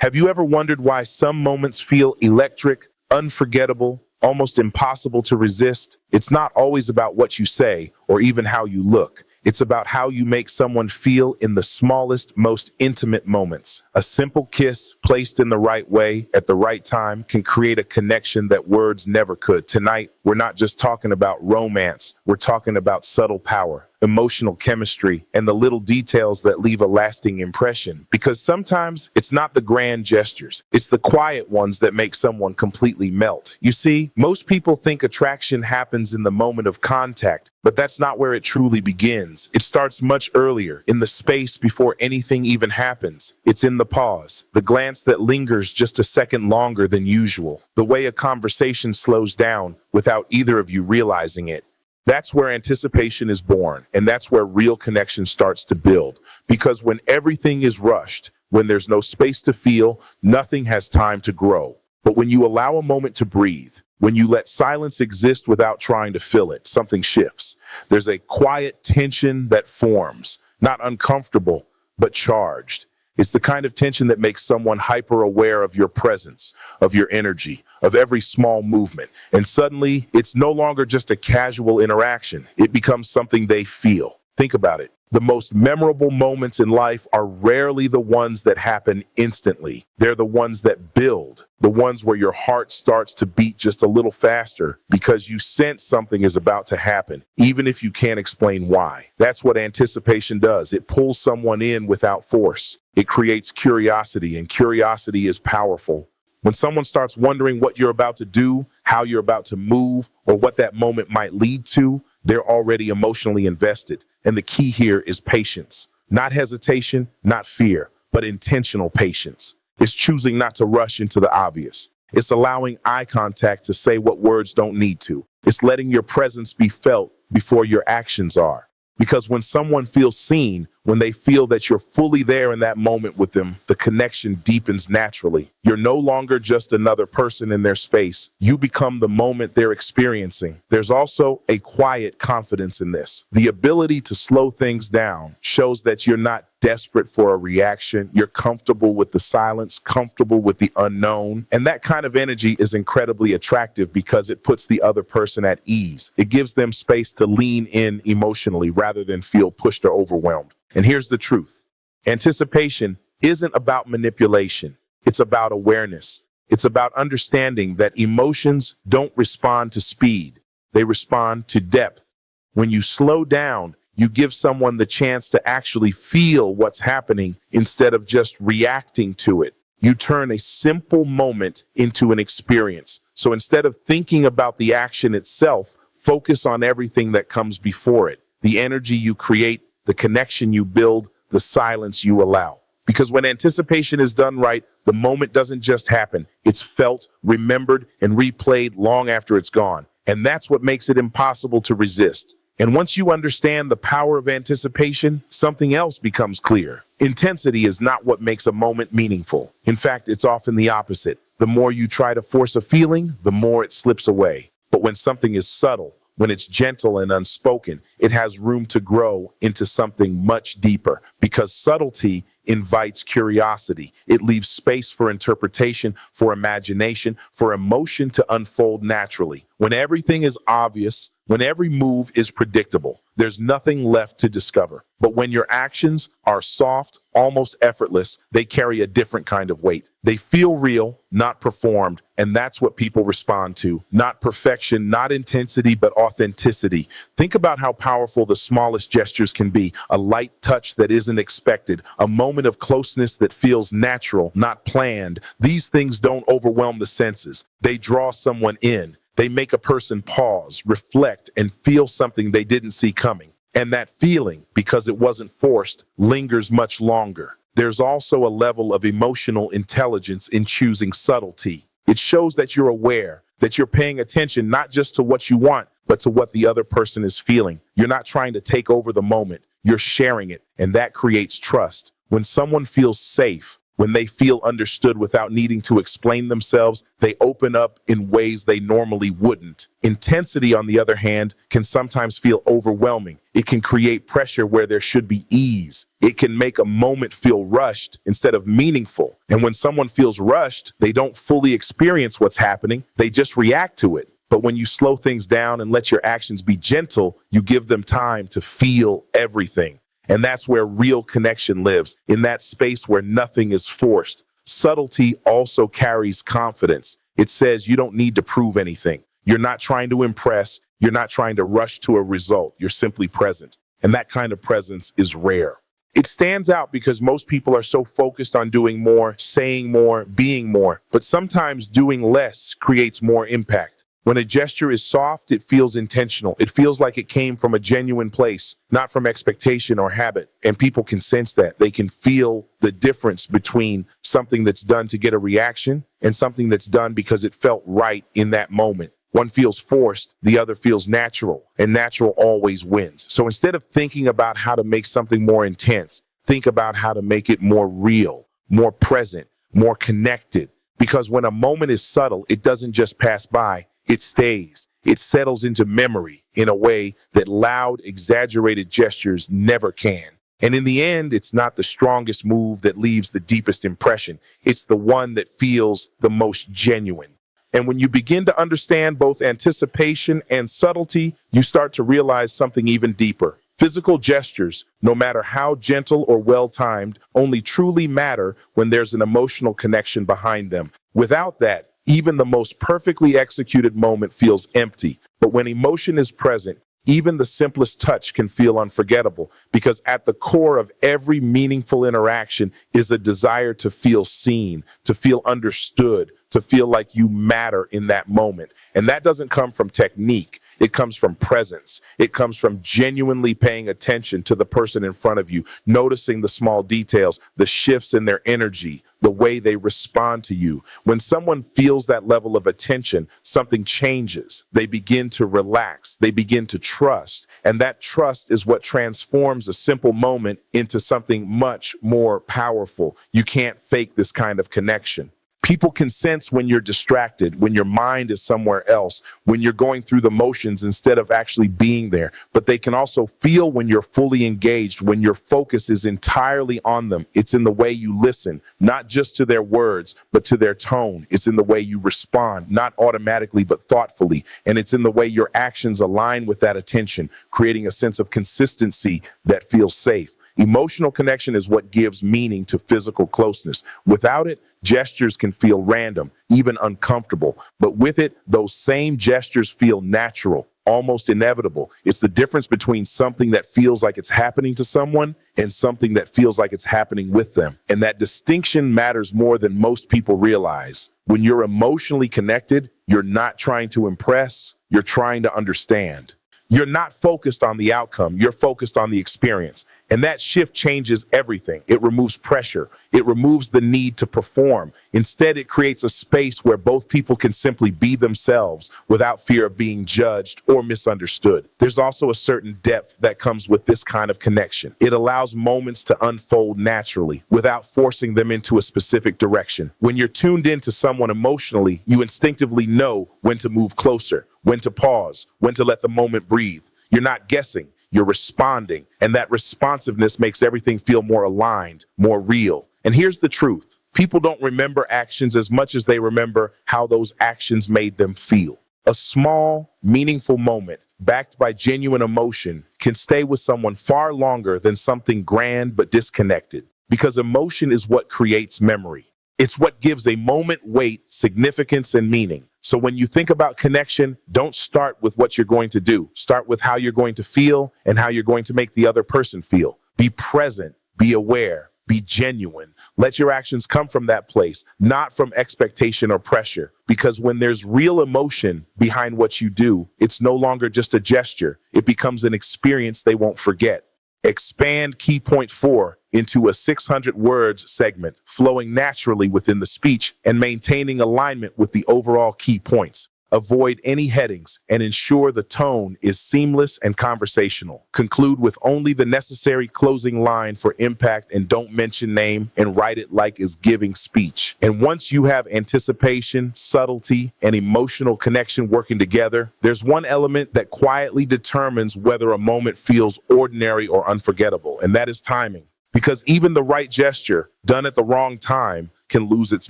Have you ever wondered why some moments feel electric, unforgettable, almost impossible to resist? It's not always about what you say or even how you look. It's about how you make someone feel in the smallest, most intimate moments. A simple kiss placed in the right way at the right time can create a connection that words never could. Tonight, we're not just talking about romance. We're talking about subtle power, emotional chemistry, and the little details that leave a lasting impression. Because sometimes it's not the grand gestures, it's the quiet ones that make someone completely melt. You see, most people think attraction happens in the moment of contact, but that's not where it truly begins. It starts much earlier, in the space before anything even happens. It's in the pause, the glance that lingers just a second longer than usual, the way a conversation slows down without either of you realizing it. That's where anticipation is born, and that's where real connection starts to build. Because when everything is rushed, when there's no space to feel, nothing has time to grow. But when you allow a moment to breathe, when you let silence exist without trying to fill it, something shifts. There's a quiet tension that forms, not uncomfortable, but charged. It's the kind of tension that makes someone hyper aware of your presence, of your energy, of every small movement. And suddenly, it's no longer just a casual interaction. It becomes something they feel. Think about it. The most memorable moments in life are rarely the ones that happen instantly. They're the ones that build, the ones where your heart starts to beat just a little faster because you sense something is about to happen, even if you can't explain why. That's what anticipation does. It pulls someone in without force. It creates curiosity, and curiosity is powerful. When someone starts wondering what you're about to do, how you're about to move, or what that moment might lead to, they're already emotionally invested. And the key here is patience. Not hesitation, not fear, but intentional patience. It's choosing not to rush into the obvious. It's allowing eye contact to say what words don't need to. It's letting your presence be felt before your actions are. Because when someone feels seen, when they feel that you're fully there in that moment with them, the connection deepens naturally. You're no longer just another person in their space. You become the moment they're experiencing. There's also a quiet confidence in this. The ability to slow things down shows that you're not desperate for a reaction. You're comfortable with the silence, comfortable with the unknown. And that kind of energy is incredibly attractive because it puts the other person at ease. It gives them space to lean in emotionally rather than feel pushed or overwhelmed. And here's the truth. Anticipation isn't about manipulation. It's about awareness. It's about understanding that emotions don't respond to speed. They respond to depth. When you slow down, you give someone the chance to actually feel what's happening instead of just reacting to it. You turn a simple moment into an experience. So instead of thinking about the action itself, focus on everything that comes before it. The energy you create, the connection you build, the silence you allow. Because when anticipation is done right, the moment doesn't just happen. It's felt, remembered, and replayed long after it's gone. And that's what makes it impossible to resist. And once you understand the power of anticipation, something else becomes clear. Intensity is not what makes a moment meaningful. In fact, it's often the opposite. The more you try to force a feeling, the more it slips away. But when something is subtle, when it's gentle and unspoken, it has room to grow into something much deeper because subtlety invites curiosity. It leaves space for interpretation, for imagination, for emotion to unfold naturally. When everything is obvious, when every move is predictable, there's nothing left to discover. But when your actions are soft, almost effortless, they carry a different kind of weight. They feel real, not performed, and that's what people respond to. Not perfection, not intensity, but authenticity. Think about how powerful the smallest gestures can be. A light touch that isn't expected, a moment of closeness that feels natural, not planned. These things don't overwhelm the senses. They draw someone in. They make a person pause, reflect, and feel something they didn't see coming. And that feeling, because it wasn't forced, lingers much longer. There's also a level of emotional intelligence in choosing subtlety. It shows that you're aware, that you're paying attention not just to what you want, but to what the other person is feeling. You're not trying to take over the moment. You're sharing it, and that creates trust. When someone feels safe, When they feel understood without needing to explain themselves, they open up in ways they normally wouldn't. Intensity, on the other hand, can sometimes feel overwhelming. It can create pressure where there should be ease. It can make a moment feel rushed instead of meaningful. And when someone feels rushed, they don't fully experience what's happening. They just react to it. But when you slow things down and let your actions be gentle, you give them time to feel everything. And that's where real connection lives, in that space where nothing is forced. Subtlety also carries confidence. It says you don't need to prove anything. You're not trying to impress. You're not trying to rush to a result. You're simply present. And that kind of presence is rare. It stands out because most people are so focused on doing more, saying more, being more. But sometimes doing less creates more impact. When a gesture is soft, it feels intentional. It feels like it came from a genuine place, not from expectation or habit. And people can sense that. They can feel the difference between something that's done to get a reaction and something that's done because it felt right in that moment. One feels forced, the other feels natural, and natural always wins. So instead of thinking about how to make something more intense, think about how to make it more real, more present, more connected. Because when a moment is subtle, it doesn't just pass by. It stays. It settles into memory in a way that loud, exaggerated gestures never can. And in the end, it's not the strongest move that leaves the deepest impression. It's the one that feels the most genuine. And when you begin to understand both anticipation and subtlety, you start to realize something even deeper. Physical gestures, no matter how gentle or well-timed, only truly matter when there's an emotional connection behind them. Without that, even the most perfectly executed moment feels empty. But when emotion is present, even the simplest touch can feel unforgettable, because at the core of every meaningful interaction is a desire to feel seen, to feel understood, to feel like you matter in that moment. And that doesn't come from technique. It comes from presence. It comes from genuinely paying attention to the person in front of you, noticing the small details, the shifts in their energy, the way they respond to you. When someone feels that level of attention, something changes. They begin to relax. They begin to trust. And that trust is what transforms a simple moment into something much more powerful. You can't fake this kind of connection. People can sense when you're distracted, when your mind is somewhere else, when you're going through the motions instead of actually being there. But they can also feel when you're fully engaged, when your focus is entirely on them. It's in the way you listen, not just to their words, but to their tone. It's in the way you respond, not automatically, but thoughtfully. And it's in the way your actions align with that attention, creating a sense of consistency that feels safe. Emotional connection is what gives meaning to physical closeness. Without it, gestures can feel random, even uncomfortable. But with it, those same gestures feel natural, almost inevitable. It's the difference between something that feels like it's happening to someone and something that feels like it's happening with them. And that distinction matters more than most people realize. When you're emotionally connected, you're not trying to impress, you're trying to understand. You're not focused on the outcome, you're focused on the experience. And that shift changes everything. It removes pressure. It removes the need to perform. Instead, it creates a space where both people can simply be themselves without fear of being judged or misunderstood. There's also a certain depth that comes with this kind of connection. It allows moments to unfold naturally without forcing them into a specific direction. When you're tuned into someone emotionally, you instinctively know when to move closer, when to pause, when to let the moment breathe. You're not guessing. You're responding, and that responsiveness makes everything feel more aligned, more real. And here's the truth. People don't remember actions as much as they remember how those actions made them feel. A small, meaningful moment backed by genuine emotion can stay with someone far longer than something grand but disconnected, because emotion is what creates memory. It's what gives a moment weight, significance, and meaning. So when you think about connection, don't start with what you're going to do. Start with how you're going to feel and how you're going to make the other person feel. Be present, be aware, be genuine. Let your actions come from that place, not from expectation or pressure. Because when there's real emotion behind what you do, it's no longer just a gesture. It becomes an experience they won't forget. Expand key point 4 into a 600 words segment, flowing naturally within the speech and maintaining alignment with the overall key points. Avoid any headings and ensure the tone is seamless and conversational. Conclude with only the necessary closing line for impact and don't mention name and write it like is giving speech. And once you have anticipation, subtlety, and emotional connection working together, there's one element that quietly determines whether a moment feels ordinary or unforgettable, and that is timing. Because even the right gesture done at the wrong time can lose its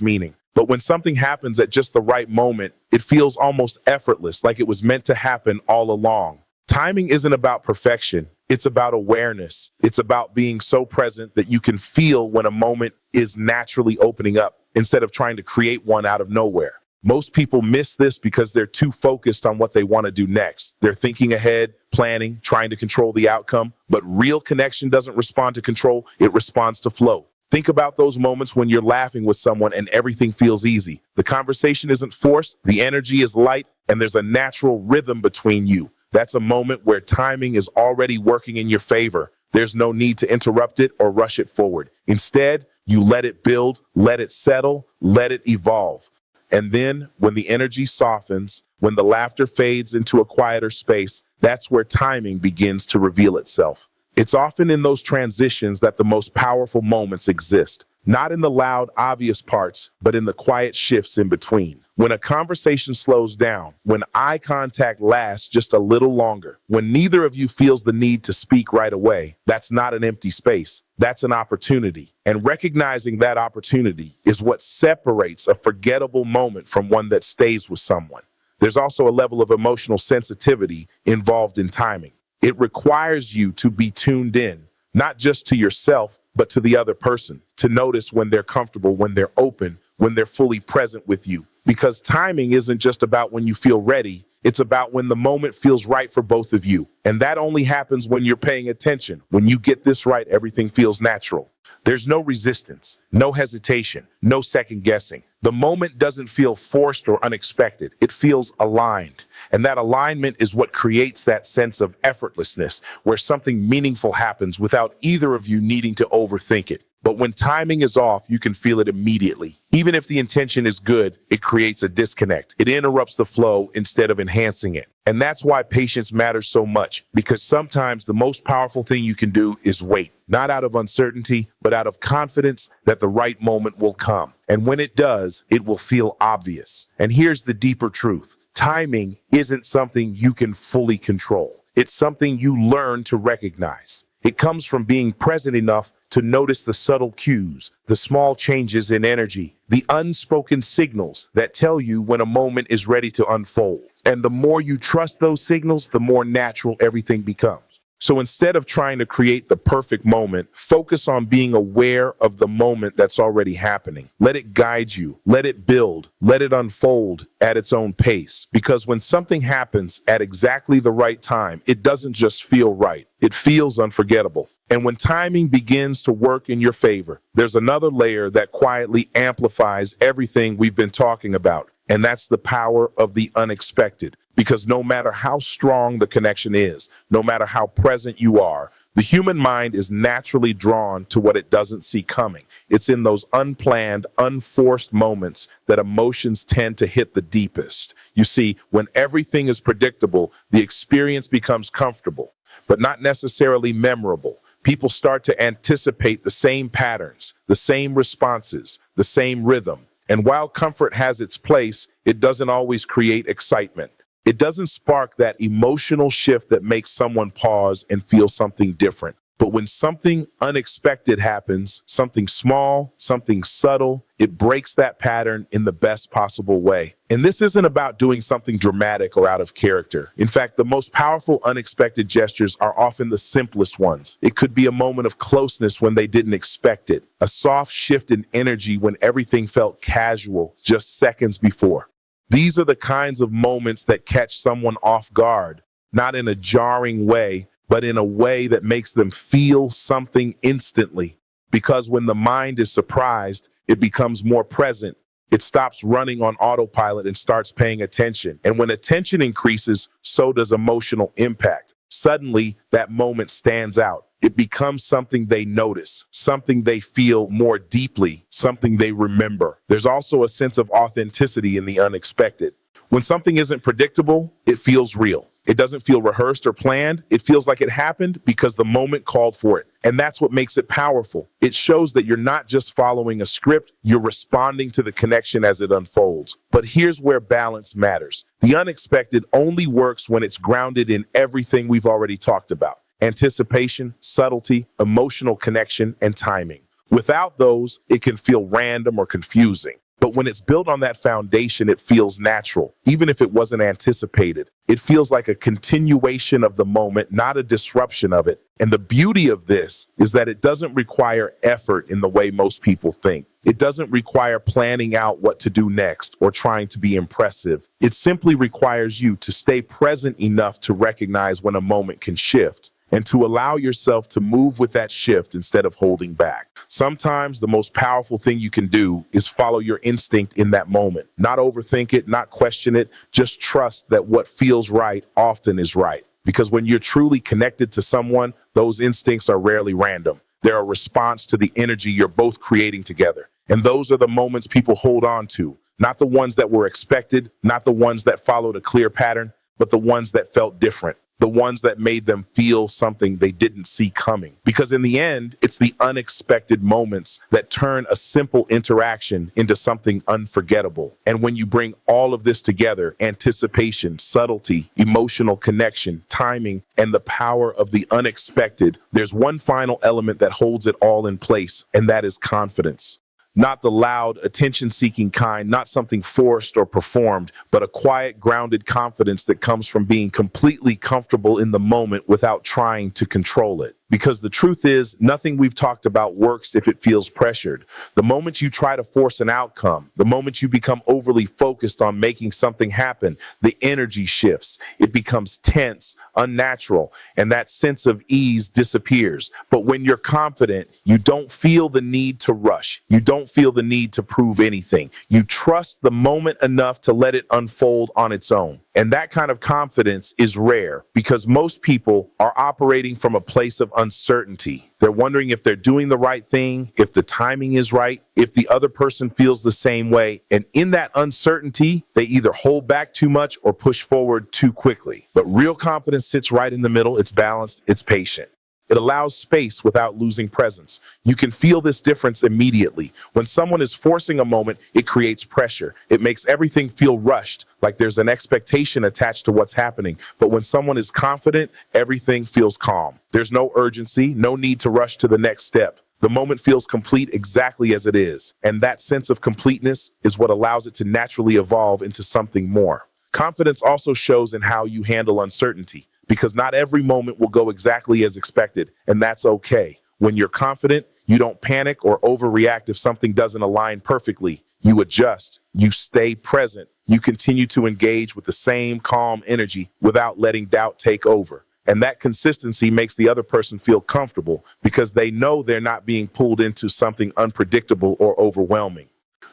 meaning. But when something happens at just the right moment, it feels almost effortless, like it was meant to happen all along. Timing isn't about perfection. It's about awareness. It's about being so present that you can feel when a moment is naturally opening up instead of trying to create one out of nowhere. Most people miss this because they're too focused on what they want to do next. They're thinking ahead, planning, trying to control the outcome. But real connection doesn't respond to control, it responds to flow. Think about those moments when you're laughing with someone and everything feels easy. The conversation isn't forced, the energy is light, and there's a natural rhythm between you. That's a moment where timing is already working in your favor. There's no need to interrupt it or rush it forward. Instead, you let it build, let it settle, let it evolve. And then when the energy softens, when the laughter fades into a quieter space, that's where timing begins to reveal itself. It's often in those transitions that the most powerful moments exist, not in the loud, obvious parts, but in the quiet shifts in between. When a conversation slows down, when eye contact lasts just a little longer, when neither of you feels the need to speak right away, that's not an empty space. That's an opportunity. And recognizing that opportunity is what separates a forgettable moment from one that stays with someone. There's also a level of emotional sensitivity involved in timing. It requires you to be tuned in, not just to yourself, but to the other person, to notice when they're comfortable, when they're open, when they're fully present with you. Because timing isn't just about when you feel ready, it's about when the moment feels right for both of you. And that only happens when you're paying attention. When you get this right, everything feels natural. There's no resistance, no hesitation, no second guessing. The moment doesn't feel forced or unexpected. It feels aligned. And that alignment is what creates that sense of effortlessness, where something meaningful happens without either of you needing to overthink it. But when timing is off, you can feel it immediately. Even if the intention is good, it creates a disconnect. It interrupts the flow instead of enhancing it. And that's why patience matters so much, because sometimes the most powerful thing you can do is wait, not out of uncertainty, but out of confidence that the right moment will come. And when it does, it will feel obvious. And here's the deeper truth. Timing isn't something you can fully control. It's something you learn to recognize. It comes from being present enough to notice the subtle cues, the small changes in energy, the unspoken signals that tell you when a moment is ready to unfold. And the more you trust those signals, the more natural everything becomes. So instead of trying to create the perfect moment, focus on being aware of the moment that's already happening. Let it guide you, let it build, let it unfold at its own pace. Because when something happens at exactly the right time, it doesn't just feel right, it feels unforgettable. And when timing begins to work in your favor, there's another layer that quietly amplifies everything we've been talking about. And that's the power of the unexpected. Because no matter how strong the connection is, no matter how present you are, the human mind is naturally drawn to what it doesn't see coming. It's in those unplanned, unforced moments that emotions tend to hit the deepest. You see, when everything is predictable, the experience becomes comfortable, but not necessarily memorable. People start to anticipate the same patterns, the same responses, the same rhythm. And while comfort has its place, it doesn't always create excitement. It doesn't spark that emotional shift that makes someone pause and feel something different. But when something unexpected happens, something small, something subtle, it breaks that pattern in the best possible way. And this isn't about doing something dramatic or out of character. In fact, the most powerful unexpected gestures are often the simplest ones. It could be a moment of closeness when they didn't expect it, a soft shift in energy when everything felt casual just seconds before. These are the kinds of moments that catch someone off guard, not in a jarring way, but in a way that makes them feel something instantly. Because when the mind is surprised, it becomes more present. It stops running on autopilot and starts paying attention. And when attention increases, so does emotional impact. Suddenly, that moment stands out. It becomes something they notice, something they feel more deeply, something they remember. There's also a sense of authenticity in the unexpected. When something isn't predictable, it feels real. It doesn't feel rehearsed or planned. It feels like it happened because the moment called for it. And that's what makes it powerful. It shows that you're not just following a script, you're responding to the connection as it unfolds. But here's where balance matters. The unexpected only works when it's grounded in everything we've already talked about: anticipation, subtlety, emotional connection, and timing. Without those, it can feel random or confusing. But when it's built on that foundation, it feels natural, even if it wasn't anticipated. It feels like a continuation of the moment, not a disruption of it. And the beauty of this is that it doesn't require effort in the way most people think. It doesn't require planning out what to do next or trying to be impressive. It simply requires you to stay present enough to recognize when a moment can shift, and to allow yourself to move with that shift instead of holding back. Sometimes the most powerful thing you can do is follow your instinct in that moment. Not overthink it, not question it, just trust that what feels right often is right. Because when you're truly connected to someone, those instincts are rarely random. They're a response to the energy you're both creating together. And those are the moments people hold on to, not the ones that were expected, not the ones that followed a clear pattern, but the ones that felt different. The ones that made them feel something they didn't see coming. Because in the end, it's the unexpected moments that turn a simple interaction into something unforgettable. And when you bring all of this together, anticipation, subtlety, emotional connection, timing, and the power of the unexpected, there's one final element that holds it all in place, and that is confidence. Not the loud, attention-seeking kind, not something forced or performed, but a quiet, grounded confidence that comes from being completely comfortable in the moment without trying to control it. Because the truth is, nothing we've talked about works if it feels pressured. The moment you try to force an outcome, the moment you become overly focused on making something happen, the energy shifts. It becomes tense, unnatural, and that sense of ease disappears. But when you're confident, you don't feel the need to rush. You don't feel the need to prove anything. You trust the moment enough to let it unfold on its own. And that kind of confidence is rare because most people are operating from a place of uncertainty. They're wondering if they're doing the right thing, if the timing is right, if the other person feels the same way. And in that uncertainty, they either hold back too much or push forward too quickly. But real confidence sits right in the middle. It's balanced, it's patient. It allows space without losing presence. You can feel this difference immediately. When someone is forcing a moment, it creates pressure. It makes everything feel rushed, like there's an expectation attached to what's happening. But when someone is confident, everything feels calm. There's no urgency, no need to rush to the next step. The moment feels complete exactly as it is. And that sense of completeness is what allows it to naturally evolve into something more. Confidence also shows in how you handle uncertainty, because not every moment will go exactly as expected, and that's okay. When you're confident, you don't panic or overreact if something doesn't align perfectly. You adjust, you stay present, you continue to engage with the same calm energy without letting doubt take over. And that consistency makes the other person feel comfortable because they know they're not being pulled into something unpredictable or overwhelming.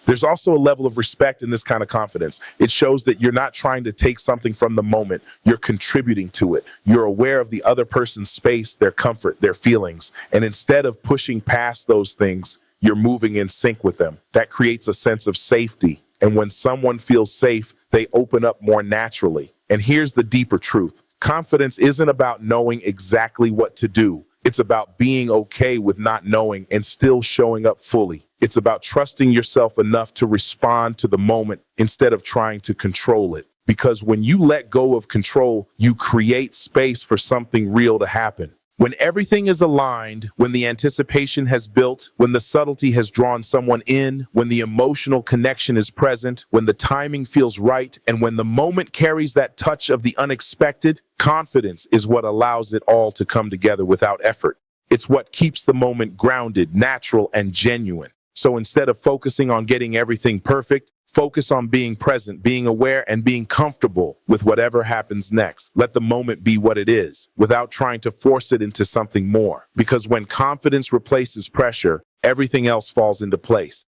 There's also a level of respect in this kind of confidence. It shows that you're not trying to take something from the moment. You're contributing to it. You're aware of the other person's space, their comfort, their feelings. And instead of pushing past those things, you're moving in sync with them. That creates a sense of safety. And when someone feels safe, they open up more naturally. And here's the deeper truth. Confidence isn't about knowing exactly what to do. It's about being okay with not knowing and still showing up fully. It's about trusting yourself enough to respond to the moment instead of trying to control it. Because when you let go of control, you create space for something real to happen. When everything is aligned, when the anticipation has built, when the subtlety has drawn someone in, when the emotional connection is present, when the timing feels right, and when the moment carries that touch of the unexpected, confidence is what allows it all to come together without effort. It's what keeps the moment grounded, natural, and genuine. So instead of focusing on getting everything perfect, focus on being present, being aware, and being comfortable with whatever happens next. Let the moment be what it is, without trying to force it into something more. Because when confidence replaces pressure, everything else falls into place.